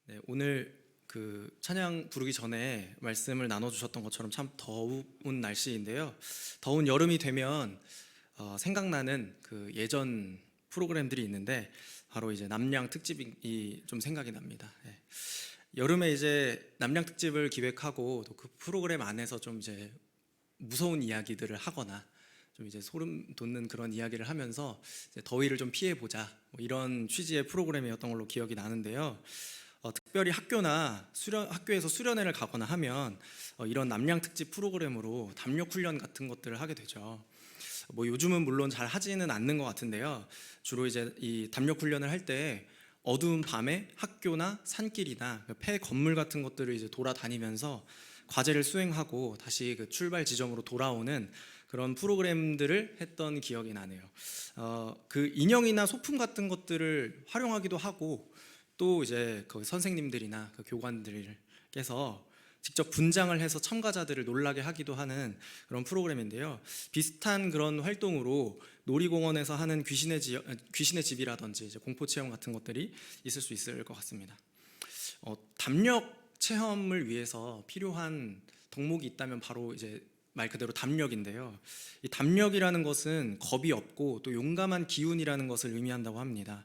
네, 오늘 찬양 부르기 전에 말씀을 나눠주셨던 것처럼 참 더운 날씨인데요. 더운 여름이 되면 생각나는 그 예전 프로그램들이 있는데 바로 이제 남양 특집이 좀 생각이 납니다. 네. 여름에 이제 남양 특집을 기획하고 또 그 프로그램 안에서 좀 이제 무서운 이야기들을 하거나 좀 이제 소름 돋는 그런 이야기를 하면서 이제 더위를 좀 피해 보자, 뭐 이런 취지의 프로그램이었던 걸로 기억이 나는데요. 특별히 학교에서 수련회를 가거나 하면 이런 남양 특집 프로그램으로 담력 훈련 같은 것들을 하게 되죠. 뭐 요즘은 물론 잘 하지는 않는 것 같은데요. 주로 이제 이 담력 훈련을 할 때 어두운 밤에 학교나 산길이나 폐 건물 같은 것들을 이제 돌아다니면서 과제를 수행하고 다시 그 출발 지점으로 돌아오는 그런 프로그램들을 했던 기억이 나네요. 그 인형이나 소품 같은 것들을 활용하기도 하고, 또 이제 그 선생님들이나 그 교관들께서 직접 분장을 해서 참가자들을 놀라게 하기도 하는 그런 프로그램인데요. 비슷한 그런 활동으로 놀이공원에서 하는 귀신의 집이라든지 이제 공포 체험 같은 것들이 있을 수 있을 것 같습니다. 담력 체험을 위해서 필요한 덕목이 있다면 바로 이제 말 그대로 담력인데요. 이 담력이라는 것은 겁이 없고 또 용감한 기운이라는 것을 의미한다고 합니다.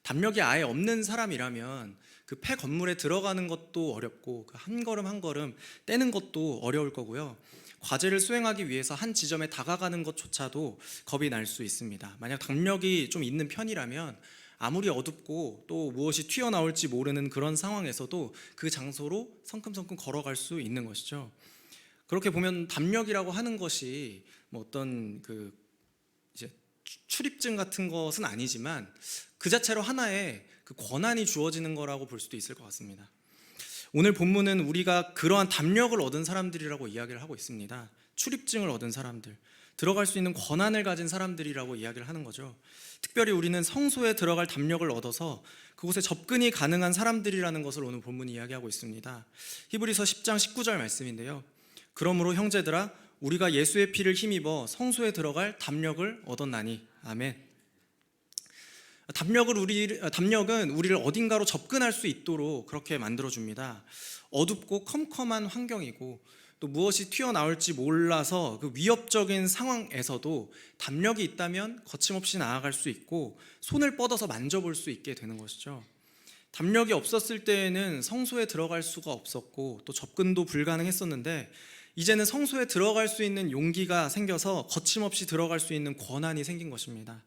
담력이 아예 없는 사람이라면 그 폐 건물에 들어가는 것도 어렵고 그 한 걸음 한 걸음 떼는 것도 어려울 거고요. 과제를 수행하기 위해서 한 지점에 다가가는 것조차도 겁이 날 수 있습니다. 만약 담력이 좀 있는 편이라면 아무리 어둡고 또 무엇이 튀어나올지 모르는 그런 상황에서도 그 장소로 성큼성큼 걸어갈 수 있는 것이죠. 그렇게 보면 담력이라고 하는 것이 뭐 어떤 그 이제 출입증 같은 것은 아니지만 그 자체로 하나의 그 권한이 주어지는 거라고 볼 수도 있을 것 같습니다. 오늘 본문은 우리가 그러한 담력을 얻은 사람들이라고 이야기를 하고 있습니다. 출입증을 얻은 사람들, 들어갈 수 있는 권한을 가진 사람들이라고 이야기를 하는 거죠. 특별히 우리는 성소에 들어갈 담력을 얻어서 그곳에 접근이 가능한 사람들이라는 것을 오늘 본문이 이야기하고 있습니다. 히브리서 10장 19절 말씀인데요. 그러므로 형제들아, 우리가 예수의 피를 힘입어 성소에 들어갈 담력을 얻었나니. 아멘. 담력은 우리를 어딘가로 접근할 수 있도록 그렇게 만들어줍니다. 어둡고 컴컴한 환경이고 또 무엇이 튀어나올지 몰라서 그 위협적인 상황에서도 담력이 있다면 거침없이 나아갈 수 있고 손을 뻗어서 만져볼 수 있게 되는 것이죠. 담력이 없었을 때에는 성소에 들어갈 수가 없었고 또 접근도 불가능했었는데, 이제는 성소에 들어갈 수 있는 용기가 생겨서 거침없이 들어갈 수 있는 권한이 생긴 것입니다.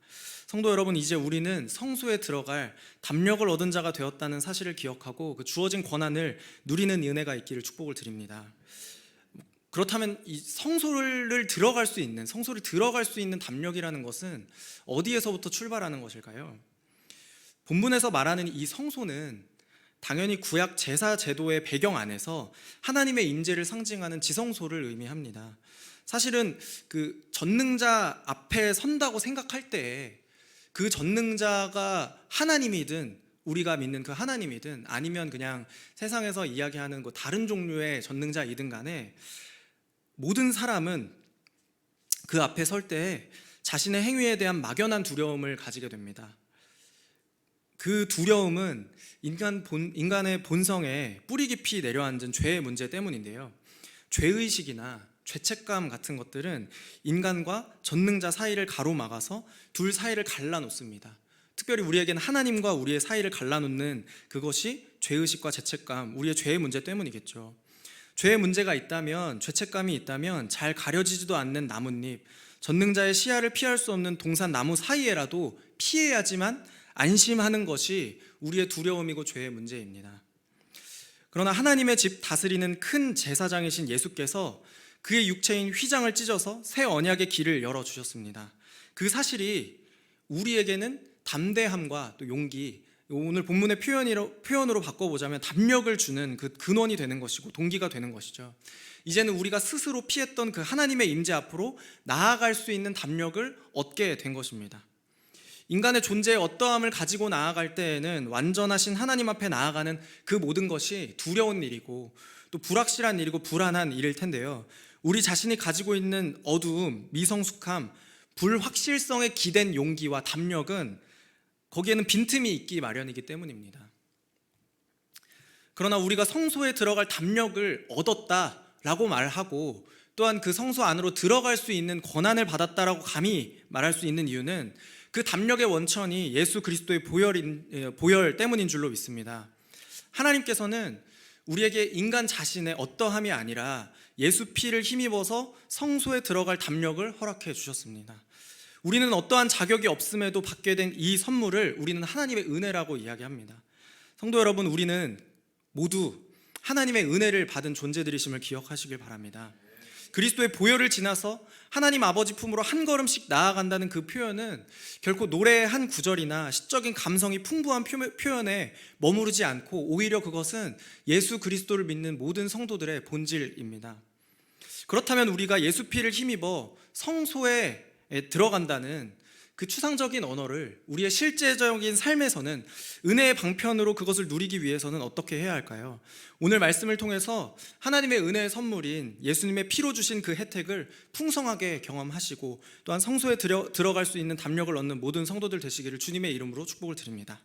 성도 여러분, 이제 우리는 성소에 들어갈 담력을 얻은 자가 되었다는 사실을 기억하고 그 주어진 권한을 누리는 은혜가 있기를 축복을 드립니다. 그렇다면 이 성소를 들어갈 수 있는 담력이라는 것은 어디에서부터 출발하는 것일까요? 본문에서 말하는 이 성소는 당연히 구약 제사 제도의 배경 안에서 하나님의 임재를 상징하는 지성소를 의미합니다. 사실은 그 전능자 앞에 선다고 생각할 때 그 전능자가 하나님이든 우리가 믿는 그 하나님이든 아니면 그냥 세상에서 이야기하는 다른 종류의 전능자이든 간에 모든 사람은 그 앞에 설 때 자신의 행위에 대한 막연한 두려움을 가지게 됩니다. 그 두려움은 인간의 본성에 뿌리 깊이 내려앉은 죄의 문제 때문인데요. 죄의식이나 죄책감 같은 것들은 인간과 전능자 사이를 가로막아서 둘 사이를 갈라놓습니다. 특별히 우리에게는 하나님과 우리의 사이를 갈라놓는 그것이 죄의식과 죄책감, 우리의 죄의 문제 때문이겠죠. 죄의 문제가 있다면, 죄책감이 있다면 잘 가려지지도 않는 나뭇잎, 전능자의 시야를 피할 수 없는 동산 나무 사이에라도 피해야지만 안심하는 것이 우리의 두려움이고 죄의 문제입니다. 그러나 하나님의 집 다스리는 큰 제사장이신 예수께서 그의 육체인 휘장을 찢어서 새 언약의 길을 열어주셨습니다. 그 사실이 우리에게는 담대함과 또 용기, 오늘 본문의 표현으로 바꿔보자면 담력을 주는 그 근원이 되는 것이고 동기가 되는 것이죠. 이제는 우리가 스스로 피했던 그 하나님의 임재 앞으로 나아갈 수 있는 담력을 얻게 된 것입니다. 인간의 존재의 어떠함을 가지고 나아갈 때에는 완전하신 하나님 앞에 나아가는 그 모든 것이 두려운 일이고 또 불확실한 일이고 불안한 일일 텐데요. 우리 자신이 가지고 있는 어두움, 미성숙함, 불확실성에 기댄 용기와 담력은 거기에는 빈틈이 있기 마련이기 때문입니다. 그러나 우리가 성소에 들어갈 담력을 얻었다라고 말하고 또한 그 성소 안으로 들어갈 수 있는 권한을 받았다라고 감히 말할 수 있는 이유는 그 담력의 원천이 예수 그리스도의 보혈 때문인 줄로 믿습니다. 하나님께서는 우리에게 인간 자신의 어떠함이 아니라 예수 피를 힘입어서 성소에 들어갈 담력을 허락해 주셨습니다. 우리는 어떠한 자격이 없음에도 받게 된 이 선물을 우리는 하나님의 은혜라고 이야기합니다. 성도 여러분, 우리는 모두 하나님의 은혜를 받은 존재들이심을 기억하시길 바랍니다. 그리스도의 보혈을 지나서 하나님 아버지 품으로 한 걸음씩 나아간다는 그 표현은 결코 노래의 한 구절이나 시적인 감성이 풍부한 표현에 머무르지 않고 오히려 그것은 예수 그리스도를 믿는 모든 성도들의 본질입니다. 그렇다면 우리가 예수 피를 힘입어 성소에 들어간다는 그 추상적인 언어를 우리의 실제적인 삶에서는 은혜의 방편으로 그것을 누리기 위해서는 어떻게 해야 할까요? 오늘 말씀을 통해서 하나님의 은혜의 선물인 예수님의 피로 주신 그 혜택을 풍성하게 경험하시고 또한 성소에 들어갈 수 있는 담력을 얻는 모든 성도들 되시기를 주님의 이름으로 축복을 드립니다.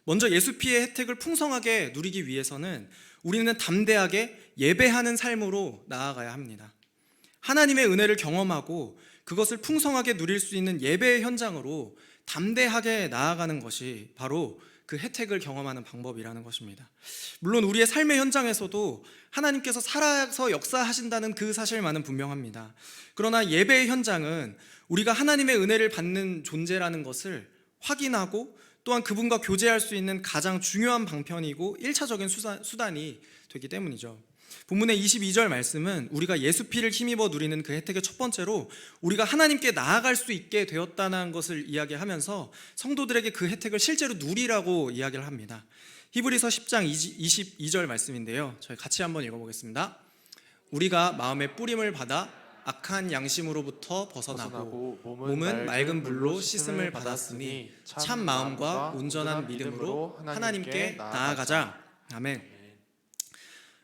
먼저 예수 피의 혜택을 풍성하게 누리기 위해서는 우리는 담대하게 예배하는 삶으로 나아가야 합니다. 하나님의 은혜를 경험하고 그것을 풍성하게 누릴 수 있는 예배의 현장으로 담대하게 나아가는 것이 바로 그 혜택을 경험하는 방법이라는 것입니다. 물론 우리의 삶의 현장에서도 하나님께서 살아서 역사하신다는 그 사실만은 분명합니다. 그러나 예배의 현장은 우리가 하나님의 은혜를 받는 존재라는 것을 확인하고 또한 그분과 교제할 수 있는 가장 중요한 방편이고 1차적인 수단이 되기 때문이죠. 본문의 22절 말씀은 우리가 예수 피를 힘입어 누리는 그 혜택의 첫 번째로 우리가 하나님께 나아갈 수 있게 되었다는 것을 이야기하면서 성도들에게 그 혜택을 실제로 누리라고 이야기를 합니다. 히브리서 10장 22절 말씀인데요, 저희 같이 한번 읽어보겠습니다. 우리가 마음의 뿌림을 받아 악한 양심으로부터 벗어나고 몸은 맑은 물로 씻음을 받았으니 참 마음과 온전한 믿음으로 하나님께 나아가자. 아멘.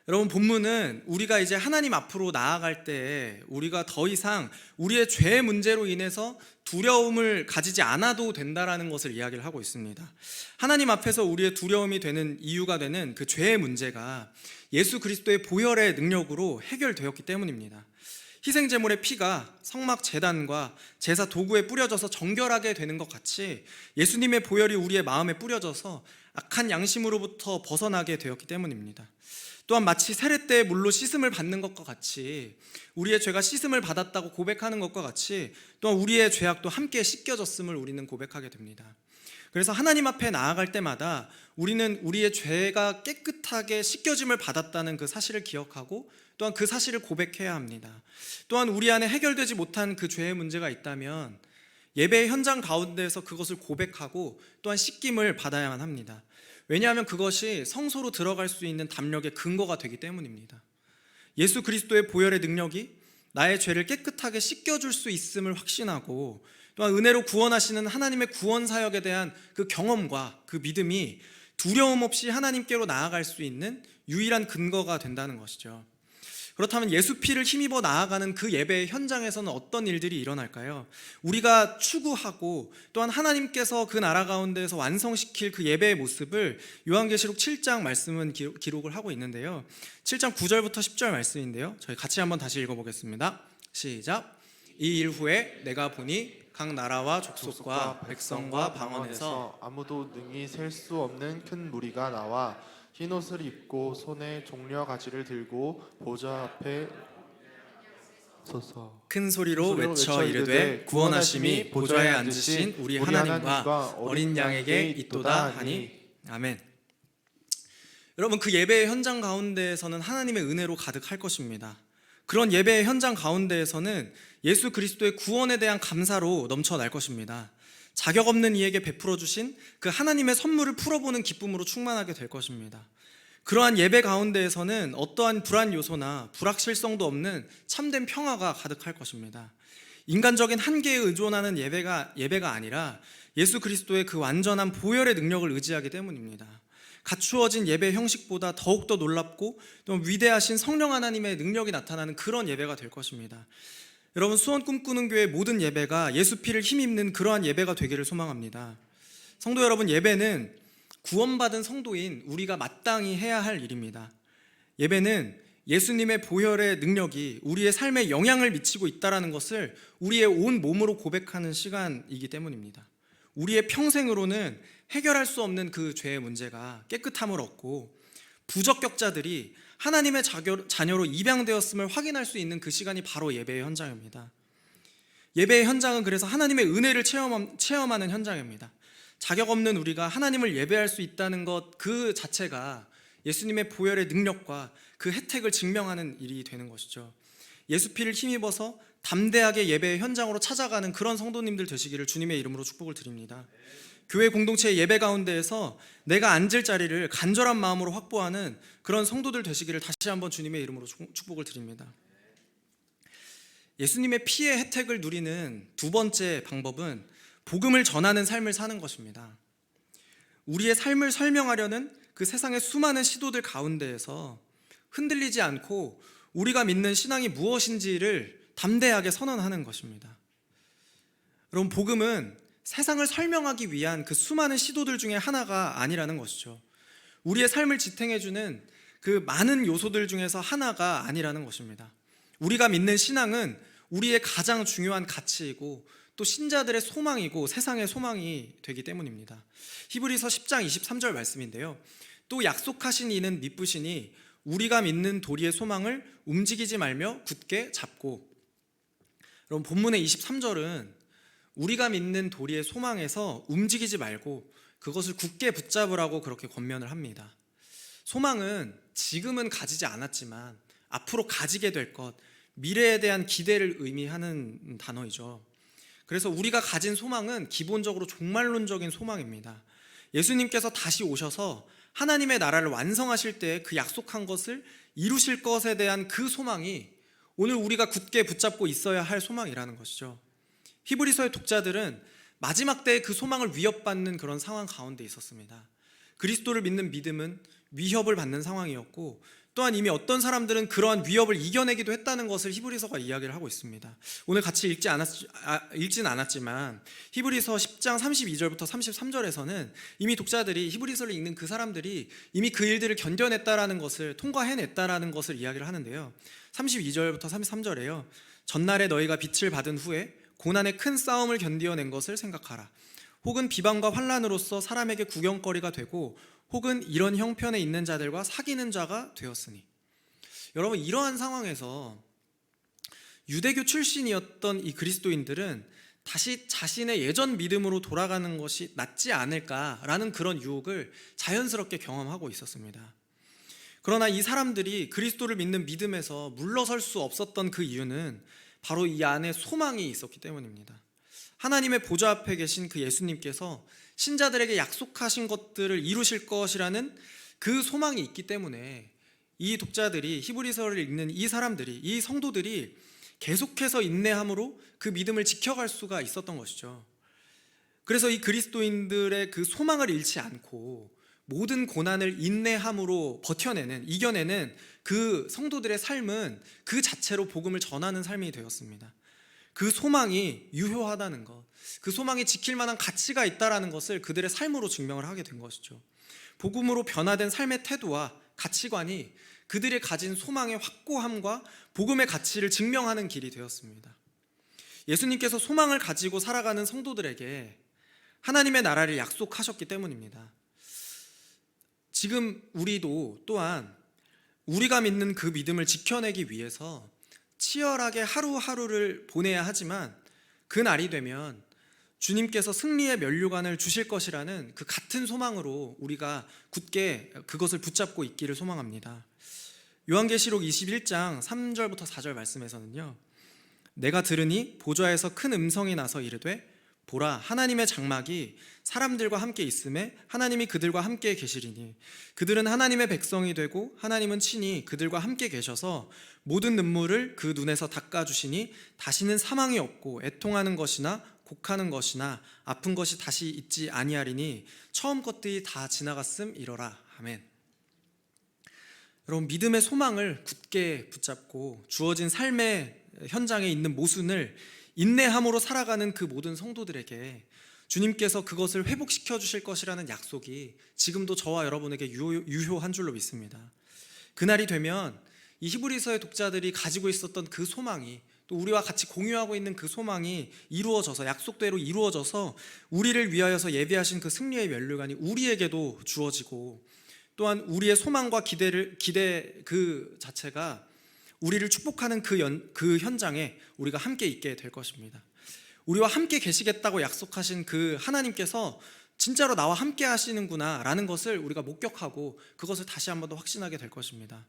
여러분, 본문은 우리가 이제 하나님 앞으로 나아갈 때 우리가 더 이상 우리의 죄의 문제로 인해서 두려움을 가지지 않아도 된다라는 것을 이야기를 하고 있습니다. 하나님 앞에서 우리의 두려움이 되는 이유가 되는 그 죄의 문제가 예수 그리스도의 보혈의 능력으로 해결되었기 때문입니다. 희생제물의 피가 성막 제단과 제사 도구에 뿌려져서 정결하게 되는 것 같이 예수님의 보혈이 우리의 마음에 뿌려져서 악한 양심으로부터 벗어나게 되었기 때문입니다. 또한 마치 세례때의 물로 씻음을 받는 것과 같이 우리의 죄가 씻음을 받았다고 고백하는 것과 같이 또한 우리의 죄악도 함께 씻겨졌음을 우리는 고백하게 됩니다. 그래서 하나님 앞에 나아갈 때마다 우리는 우리의 죄가 깨끗하게 씻겨짐을 받았다는 그 사실을 기억하고 또한 그 사실을 고백해야 합니다. 또한 우리 안에 해결되지 못한 그 죄의 문제가 있다면 예배의 현장 가운데에서 그것을 고백하고 또한 씻김을 받아야만 합니다. 왜냐하면 그것이 성소로 들어갈 수 있는 담력의 근거가 되기 때문입니다. 예수 그리스도의 보혈의 능력이 나의 죄를 깨끗하게 씻겨줄 수 있음을 확신하고 또한 은혜로 구원하시는 하나님의 구원 사역에 대한 그 경험과 그 믿음이 두려움 없이 하나님께로 나아갈 수 있는 유일한 근거가 된다는 것이죠. 그렇다면 예수 피를 힘입어 나아가는 그 예배의 현장에서는 어떤 일들이 일어날까요? 우리가 추구하고 또한 하나님께서 그 나라 가운데에서 완성시킬 그 예배의 모습을 요한계시록 7장 말씀은 기록을 하고 있는데요, 7장 9절부터 10절 말씀인데요, 저희 같이 한번 다시 읽어보겠습니다. 시작. 이 일 후에 내가 보니 각 나라와 족속과 백성과 방언에서 아무도 능히 셀 수 없는 큰 무리가 나와 흰옷을 입고 손에 종려 가지를 들고 보좌 앞에 서서 큰 소리로 외쳐 이르되 구원하심이 보좌에 앉으신 우리 하나님과 어린 양에게 있도다 하니. 아멘. 여러분, 그 예배의 현장 가운데에서는 하나님의 은혜로 가득할 것입니다. 그런 예배의 현장 가운데에서는 예수 그리스도의 구원에 대한 감사로 넘쳐날 것입니다. 자격 없는 이에게 베풀어 주신 그 하나님의 선물을 풀어보는 기쁨으로 충만하게 될 것입니다. 그러한 예배 가운데에서는 어떠한 불안 요소나 불확실성도 없는 참된 평화가 가득할 것입니다. 인간적인 한계에 의존하는 예배가 아니라 예수 그리스도의 그 완전한 보혈의 능력을 의지하기 때문입니다. 갖추어진 예배 형식보다 더욱더 놀랍고 또 위대하신 성령 하나님의 능력이 나타나는 그런 예배가 될 것입니다. 여러분, 수원 꿈꾸는 교회 모든 예배가 예수 피를 힘입는 그러한 예배가 되기를 소망합니다. 성도 여러분, 예배는 구원받은 성도인 우리가 마땅히 해야 할 일입니다. 예배는 예수님의 보혈의 능력이 우리의 삶에 영향을 미치고 있다는 것을 우리의 온 몸으로 고백하는 시간이기 때문입니다. 우리의 평생으로는 해결할 수 없는 그 죄의 문제가 깨끗함을 얻고 부적격자들이 하나님의 자녀로 입양되었음을 확인할 수 있는 그 시간이 바로 예배의 현장입니다. 예배의 현장은 그래서 하나님의 은혜를 체험하는 현장입니다. 자격 없는 우리가 하나님을 예배할 수 있다는 것 그 자체가 예수님의 보혈의 능력과 그 혜택을 증명하는 일이 되는 것이죠. 예수 피를 힘입어서 담대하게 예배의 현장으로 찾아가는 그런 성도님들 되시기를 주님의 이름으로 축복을 드립니다. 교회 공동체의 예배 가운데에서 내가 앉을 자리를 간절한 마음으로 확보하는 그런 성도들 되시기를 다시 한번 주님의 이름으로 축복을 드립니다. 예수님의 피의 혜택을 누리는 두 번째 방법은 복음을 전하는 삶을 사는 것입니다. 우리의 삶을 설명하려는 그 세상의 수많은 시도들 가운데에서 흔들리지 않고 우리가 믿는 신앙이 무엇인지를 담대하게 선언하는 것입니다. 여러분, 복음은 세상을 설명하기 위한 그 수많은 시도들 중에 하나가 아니라는 것이죠. 우리의 삶을 지탱해주는 그 많은 요소들 중에서 하나가 아니라는 것입니다. 우리가 믿는 신앙은 우리의 가장 중요한 가치이고 또 신자들의 소망이고 세상의 소망이 되기 때문입니다. 히브리서 10장 23절 말씀인데요, 또 약속하신 이는 미쁘시니 우리가 믿는 도리의 소망을 움직이지 말며 굳게 잡고. 여러분, 본문의 23절은 우리가 믿는 도리의 소망에서 움직이지 말고 그것을 굳게 붙잡으라고 그렇게 권면을 합니다. 소망은 지금은 가지지 않았지만 앞으로 가지게 될 것, 미래에 대한 기대를 의미하는 단어이죠. 그래서 우리가 가진 소망은 기본적으로 종말론적인 소망입니다. 예수님께서 다시 오셔서 하나님의 나라를 완성하실 때 그 약속한 것을 이루실 것에 대한 그 소망이 오늘 우리가 굳게 붙잡고 있어야 할 소망이라는 것이죠. 히브리서의 독자들은 마지막 때에 그 소망을 위협받는 그런 상황 가운데 있었습니다. 그리스도를 믿는 믿음은 위협을 받는 상황이었고, 또한 이미 어떤 사람들은 그러한 위협을 이겨내기도 했다는 것을 히브리서가 이야기를 하고 있습니다. 오늘 같이 읽진 않았지만 히브리서 10장 32절부터 33절에서는 이미 독자들이, 히브리서를 읽는 그 사람들이 이미 그 일들을 견뎌냈다라는 것을, 통과해냈다라는 것을 이야기를 하는데요, 32절부터 33절에요, 전날에 너희가 빛을 받은 후에 고난의 큰 싸움을 견디어낸 것을 생각하라. 혹은 비방과 환난으로서 사람에게 구경거리가 되고 혹은 이런 형편에 있는 자들과 사귀는 자가 되었으니. 여러분, 이러한 상황에서 유대교 출신이었던 이 그리스도인들은 다시 자신의 예전 믿음으로 돌아가는 것이 낫지 않을까라는 그런 유혹을 자연스럽게 경험하고 있었습니다. 그러나 이 사람들이 그리스도를 믿는 믿음에서 물러설 수 없었던 그 이유는 바로 이 안에 소망이 있었기 때문입니다. 하나님의 보좌 앞에 계신 그 예수님께서 신자들에게 약속하신 것들을 이루실 것이라는 그 소망이 있기 때문에 이 독자들이, 히브리서를 읽는 이 사람들이, 이 성도들이 계속해서 인내함으로 그 믿음을 지켜갈 수가 있었던 것이죠. 그래서 이 그리스도인들의 그 소망을 잃지 않고 모든 고난을 인내함으로 이겨내는 그 성도들의 삶은 그 자체로 복음을 전하는 삶이 되었습니다. 그 소망이 유효하다는 것, 그 소망이 지킬 만한 가치가 있다는 것을 그들의 삶으로 증명을 하게 된 것이죠. 복음으로 변화된 삶의 태도와 가치관이 그들이 가진 소망의 확고함과 복음의 가치를 증명하는 길이 되었습니다. 예수님께서 소망을 가지고 살아가는 성도들에게 하나님의 나라를 약속하셨기 때문입니다. 지금 우리도 또한 우리가 믿는 그 믿음을 지켜내기 위해서 치열하게 하루하루를 보내야 하지만 그 날이 되면 주님께서 승리의 면류관을 주실 것이라는 그 같은 소망으로 우리가 굳게 그것을 붙잡고 있기를 소망합니다. 요한계시록 21장 3절부터 4절 말씀에서는요, 내가 들으니 보좌에서 큰 음성이 나서 이르되 보라, 하나님의 장막이 사람들과 함께 있음에 하나님이 그들과 함께 계시리니 그들은 하나님의 백성이 되고 하나님은 친히 그들과 함께 계셔서 모든 눈물을 그 눈에서 닦아주시니 다시는 사망이 없고 애통하는 것이나 곡하는 것이나 아픈 것이 다시 있지 아니하리니 처음 것들이 다 지나갔음 이러라. 아멘. 여러분, 믿음의 소망을 굳게 붙잡고 주어진 삶의 현장에 있는 모순을 인내함으로 살아가는 그 모든 성도들에게 주님께서 그것을 회복시켜 주실 것이라는 약속이 지금도 저와 여러분에게 유효한 줄로 믿습니다. 그날이 되면 이 히브리서의 독자들이 가지고 있었던 그 소망이, 또 우리와 같이 공유하고 있는 그 소망이 이루어져서, 약속대로 이루어져서 우리를 위하여서 예비하신 그 승리의 면류관이 우리에게도 주어지고, 또한 우리의 소망과 기대 그 자체가 우리를 축복하는 그 현장에 우리가 함께 있게 될 것입니다. 우리와 함께 계시겠다고 약속하신 그 하나님께서 진짜로 나와 함께 하시는구나 라는 것을 우리가 목격하고 그것을 다시 한번 더 확신하게 될 것입니다.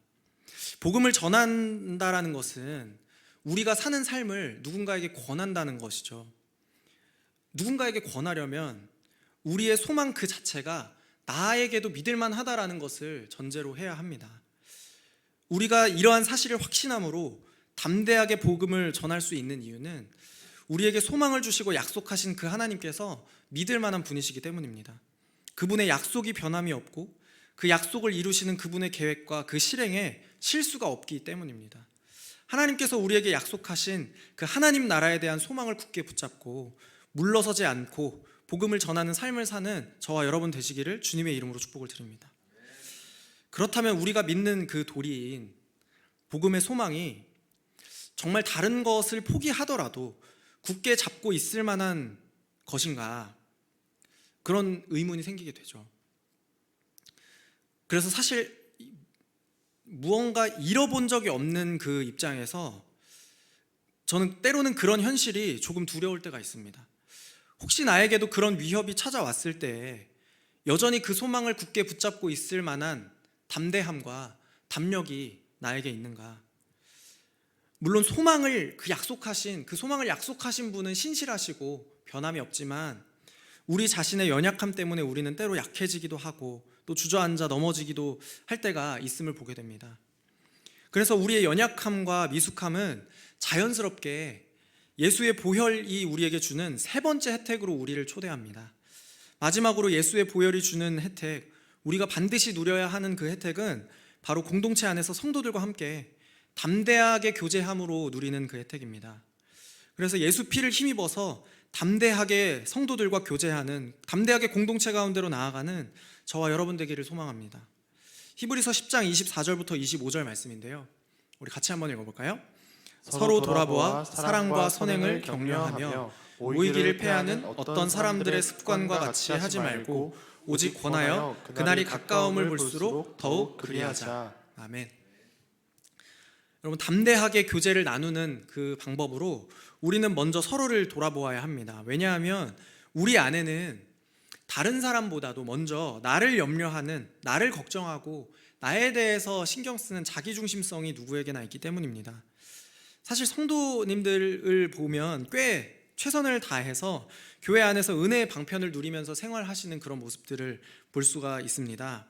복음을 전한다라는 것은 우리가 사는 삶을 누군가에게 권한다는 것이죠. 누군가에게 권하려면 우리의 소망 그 자체가 나에게도 믿을만 하다라는 것을 전제로 해야 합니다. 우리가 이러한 사실을 확신함으로 담대하게 복음을 전할 수 있는 이유는 우리에게 소망을 주시고 약속하신 그 하나님께서 믿을 만한 분이시기 때문입니다. 그분의 약속이 변함이 없고 그 약속을 이루시는 그분의 계획과 그 실행에 실수가 없기 때문입니다. 하나님께서 우리에게 약속하신 그 하나님 나라에 대한 소망을 굳게 붙잡고 물러서지 않고 복음을 전하는 삶을 사는 저와 여러분 되시기를 주님의 이름으로 축복을 드립니다. 그렇다면 우리가 믿는 그 도리인 복음의 소망이 정말 다른 것을 포기하더라도 굳게 잡고 있을 만한 것인가, 그런 의문이 생기게 되죠. 그래서 사실 무언가 잃어본 적이 없는 그 입장에서 저는 때로는 그런 현실이 조금 두려울 때가 있습니다. 혹시 나에게도 그런 위협이 찾아왔을 때 여전히 그 소망을 굳게 붙잡고 있을 만한 담대함과 담력이 나에게 있는가? 물론 그 소망을 약속하신 분은 신실하시고 변함이 없지만 우리 자신의 연약함 때문에 우리는 때로 약해지기도 하고 또 주저앉아 넘어지기도 할 때가 있음을 보게 됩니다. 그래서 우리의 연약함과 미숙함은 자연스럽게 예수의 보혈이 우리에게 주는 세 번째 혜택으로 우리를 초대합니다. 마지막으로 예수의 보혈이 주는 혜택, 우리가 반드시 누려야 하는 그 혜택은 바로 공동체 안에서 성도들과 함께 담대하게 교제함으로 누리는 그 혜택입니다. 그래서 예수 피를 힘입어서 담대하게 성도들과 교제하는, 담대하게 공동체 가운데로 나아가는 저와 여러분 되기를 소망합니다. 히브리서 10장 24절부터 25절 말씀인데요, 우리 같이 한번 읽어볼까요? 서로 돌아보아 사랑과 선행을 격려하며 오이기를 패하는 어떤 사람들의 습관과 같이 하지 말고 오직 권하여 그날이 가까움을 볼수록 더욱 그리하자. 아멘. 여러분, 담대하게 교제를 나누는 그 방법으로 우리는 먼저 서로를 돌아보아야 합니다. 왜냐하면 우리 안에는 다른 사람보다도 먼저 나를 염려하는, 나를 걱정하고 나에 대해서 신경 쓰는 자기중심성이 누구에게나 있기 때문입니다. 사실 성도님들을 보면 꽤 최선을 다해서 교회 안에서 은혜의 방편을 누리면서 생활하시는 그런 모습들을 볼 수가 있습니다.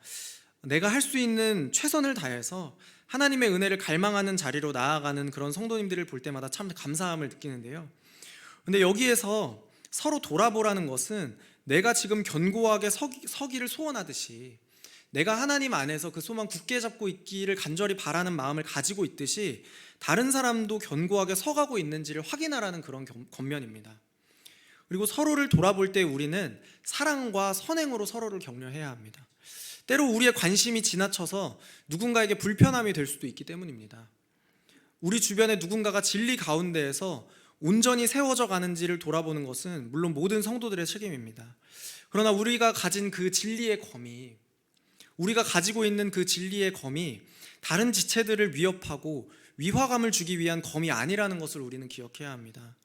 내가 할 수 있는 최선을 다해서 하나님의 은혜를 갈망하는 자리로 나아가는 그런 성도님들을 볼 때마다 참 감사함을 느끼는데요. 근데 여기에서 서로 돌아보라는 것은 내가 지금 견고하게 서기를 소원하듯이, 내가 하나님 안에서 그 소망 굳게 잡고 있기를 간절히 바라는 마음을 가지고 있듯이 다른 사람도 견고하게 서가고 있는지를 확인하라는 그런 권면입니다. 그리고 서로를 돌아볼 때 우리는 사랑과 선행으로 서로를 격려해야 합니다. 때로 우리의 관심이 지나쳐서 누군가에게 불편함이 될 수도 있기 때문입니다. 우리 주변에 누군가가 진리 가운데에서 온전히 세워져 가는지를 돌아보는 것은 물론 모든 성도들의 책임입니다. 그러나 우리가 가진 그 진리의 검이, 우리가 가지고 있는 그 진리의 검이 다른 지체들을 위협하고 위화감을 주기 위한 검이 아니라는 것을 우리는 기억해야 합니다.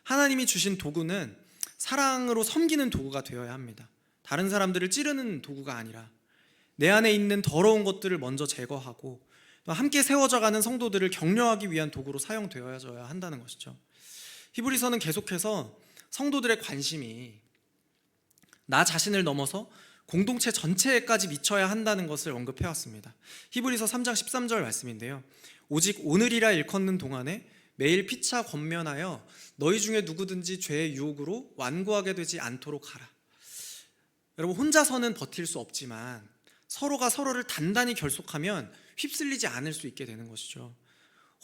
하나님이 주신 도구는 사랑으로 섬기는 도구가 되어야 합니다. 다른 사람들을 찌르는 도구가 아니라 내 안에 있는 더러운 것들을 먼저 제거하고 또 함께 세워져 가는 성도들을 격려하기 위한 도구로 사용되어야 한다는 것이죠. 히브리서는 계속해서 성도들의 관심이 나 자신을 넘어서 공동체 전체에까지 미쳐야 한다는 것을 언급해왔습니다. 히브리서 3장 13절 말씀인데요, 오직 오늘이라 일컫는 동안에 매일 피차 권면하여 너희 중에 누구든지 죄의 유혹으로 완고하게 되지 않도록 하라. 여러분, 혼자서는 버틸 수 없지만 서로가 서로를 단단히 결속하면 휩쓸리지 않을 수 있게 되는 것이죠.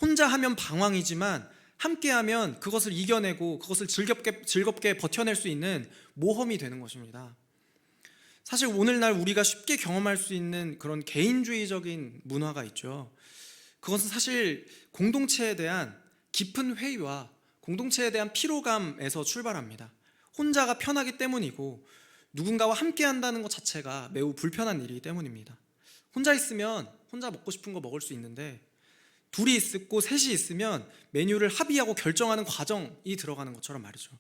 혼자 하면 방황이지만 함께하면 그것을 이겨내고 그것을 즐겁게 버텨낼 수 있는 모험이 되는 것입니다. 사실 오늘날 우리가 쉽게 경험할 수 있는 그런 개인주의적인 문화가 있죠. 그것은 사실 공동체에 대한 깊은 회의와 공동체에 대한 피로감에서 출발합니다. 혼자가 편하기 때문이고 누군가와 함께 한다는 것 자체가 매우 불편한 일이기 때문입니다. 혼자 있으면 혼자 먹고 싶은 거 먹을 수 있는데 둘이 있고 셋이 있으면 메뉴를 합의하고 결정하는 과정이 들어가는 것처럼 말이죠.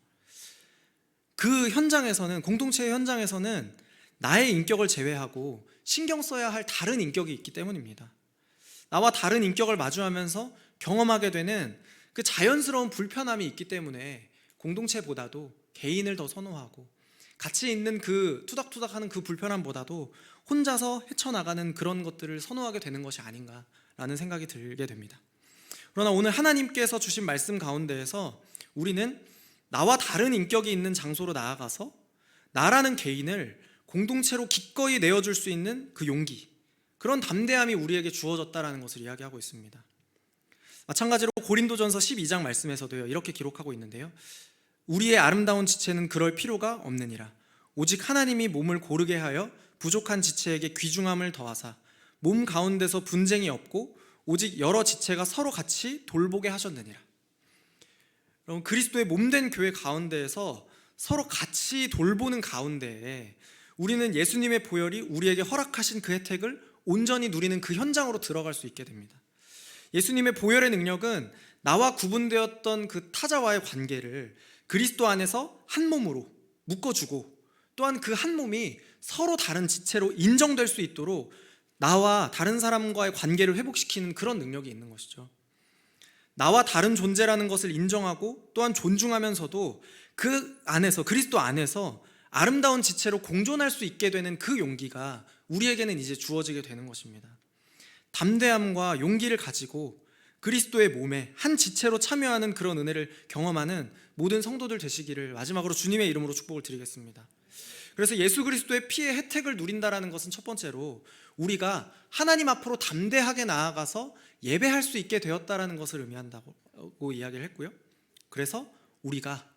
그 현장에서는, 공동체의 현장에서는 나의 인격을 제외하고 신경 써야 할 다른 인격이 있기 때문입니다. 나와 다른 인격을 마주하면서 경험하게 되는 그 자연스러운 불편함이 있기 때문에 공동체보다도 개인을 더 선호하고 같이 있는 그 투닥투닥하는 그 불편함보다도 혼자서 헤쳐나가는 그런 것들을 선호하게 되는 것이 아닌가라는 생각이 들게 됩니다. 그러나 오늘 하나님께서 주신 말씀 가운데에서 우리는 나와 다른 인격이 있는 장소로 나아가서 나라는 개인을 공동체로 기꺼이 내어줄 수 있는 그 용기, 그런 담대함이 우리에게 주어졌다는 것을 이야기하고 있습니다. 마찬가지로 고린도전서 12장 말씀에서도요, 이렇게 기록하고 있는데요, 우리의 아름다운 지체는 그럴 필요가 없느니라. 오직 하나님이 몸을 고르게 하여 부족한 지체에게 귀중함을 더하사 몸 가운데서 분쟁이 없고 오직 여러 지체가 서로 같이 돌보게 하셨느니라. 여러분, 그리스도의 몸된 교회 가운데에서 서로 같이 돌보는 가운데에 우리는 예수님의 보혈이 우리에게 허락하신 그 혜택을 온전히 누리는 그 현장으로 들어갈 수 있게 됩니다. 예수님의 보혈의 능력은 나와 구분되었던 그 타자와의 관계를 그리스도 안에서 한 몸으로 묶어주고, 또한 그 한 몸이 서로 다른 지체로 인정될 수 있도록 나와 다른 사람과의 관계를 회복시키는 그런 능력이 있는 것이죠. 나와 다른 존재라는 것을 인정하고 또한 존중하면서도 그 안에서, 그리스도 안에서 아름다운 지체로 공존할 수 있게 되는 그 용기가 우리에게는 이제 주어지게 되는 것입니다. 담대함과 용기를 가지고 그리스도의 몸에 한 지체로 참여하는 그런 은혜를 경험하는 모든 성도들 되시기를 마지막으로 주님의 이름으로 축복을 드리겠습니다. 그래서 예수 그리스도의 피의 혜택을 누린다라는 것은 첫 번째로 우리가 하나님 앞으로 담대하게 나아가서 예배할 수 있게 되었다라는 것을 의미한다고 이야기를 했고요. 그래서 우리가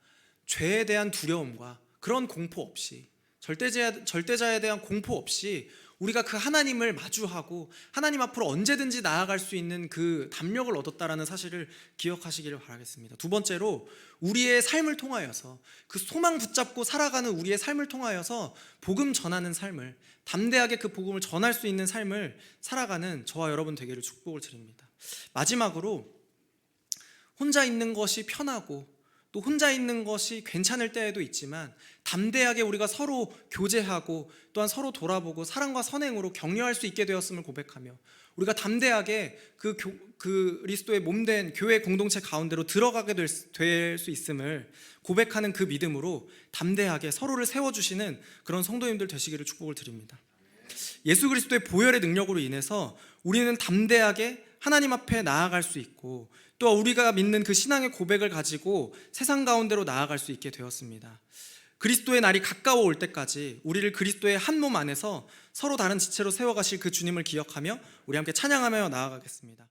죄에 대한 두려움과 그런 공포 없이, 절대자에 대한 공포 없이 우리가 그 하나님을 마주하고 하나님 앞으로 언제든지 나아갈 수 있는 그 담력을 얻었다라는 사실을 기억하시기를 바라겠습니다. 두 번째로 우리의 삶을 통하여서, 그 소망 붙잡고 살아가는 우리의 삶을 통하여서 복음 전하는 삶을, 담대하게 그 복음을 전할 수 있는 삶을 살아가는 저와 여러분 되기를 축복을 드립니다. 마지막으로 혼자 있는 것이 편하고 또 혼자 있는 것이 괜찮을 때에도 있지만 담대하게 우리가 서로 교제하고 또한 서로 돌아보고 사랑과 선행으로 격려할 수 있게 되었음을 고백하며 우리가 담대하게 그 그리스도의 몸된 교회 공동체 가운데로 들어가게 될 수 있음을 고백하는 그 믿음으로 담대하게 서로를 세워주시는 그런 성도님들 되시기를 축복을 드립니다. 예수 그리스도의 보혈의 능력으로 인해서 우리는 담대하게 하나님 앞에 나아갈 수 있고 또 우리가 믿는 그 신앙의 고백을 가지고 세상 가운데로 나아갈 수 있게 되었습니다. 그리스도의 날이 가까워 올 때까지 우리를 그리스도의 한 몸 안에서 서로 다른 지체로 세워가실 그 주님을 기억하며 우리 함께 찬양하며 나아가겠습니다.